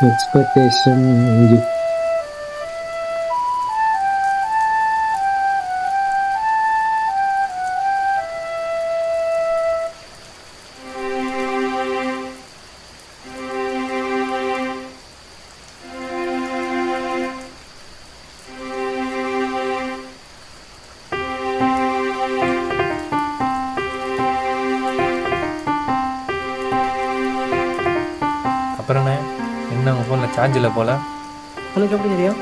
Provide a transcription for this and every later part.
Expectation. அப்புறண்ணே என்ன உங்கள் ஃபோனில் சார்ஜ் இல்லை போல்? உனக்கு எப்படி தெரியும்?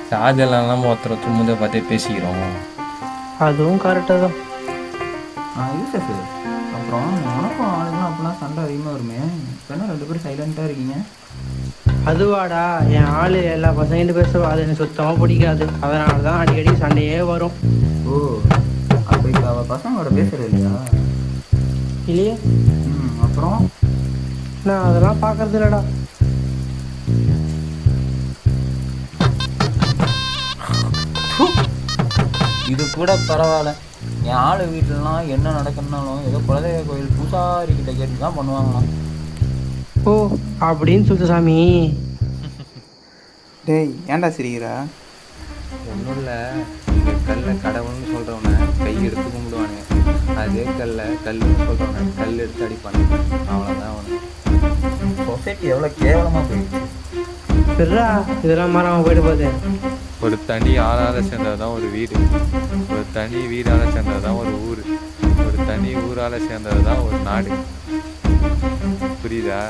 சார்ஜ் எல்லாம் ஒருத்தர் தும்முதை பார்த்தே பேசிக்கிறோம். அதுவும் கரெக்டாக தான். யூசஃபு, அப்புறம் உனக்கும் ஆளுங்களும் அப்படிலாம் சண்டை அதிகமாக வருமே, இப்போ என்ன 2 பேரும் சைலண்ட்டாக இருக்கீங்க? அதுவாடா, என் ஆள் எல்லா பசங்கிட்ட பேசுவா, அது எனக்கு சுத்தமாக பிடிக்காது. அதனால தான் அடிக்கடி சண்டையே வரும். ஓ, அப்போ இப்போ அவள் பசங்களோட பேசுகிறது இல்லையா? இல்லையே. அப்புறம் நான் அதெல்லாம் பார்க்கறது இல்லடா. இது கூட பரவாயில்ல. என் ஆள் வீட்டிலலாம் என்ன நடக்குன்னாலும் ஏதோ குலதெய்வ கோயில் பூசாரிக்கிட்ட கேட்டு தான் பண்ணுவாங்களாம். ஓ அப்படின்னு சொல்லிட்டு சாமி. டேய், ஏன்டா சிரிக்கிறா? ஒன்றும் இல்லை, இந்த கல்லை கடவுள்னு சொல்கிறவனை கை எடுத்து கும்பிடுவானுங்க, அதே கல்லுன்னு சொல்கிறவனை கல் எடுத்து அடிப்பானுங்க. அவ்வளோதான் அவனு. சொசைட்டி எவ்வளோ கேவலமாக போயிடுச்சு. சரிடா, இதெல்லாம் மாறாமல் போயிட்டு போகுது. ஒரு தனி ஆளால் சேர்ந்தது தான் ஒரு வீடு, ஒரு தனி வீடால் சேர்ந்தது தான் ஒரு ஊர், ஒரு தனி ஊரால் சேர்ந்தது தான் ஒரு நாடு. புரியுதா?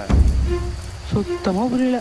சுத்தமாக புரியல.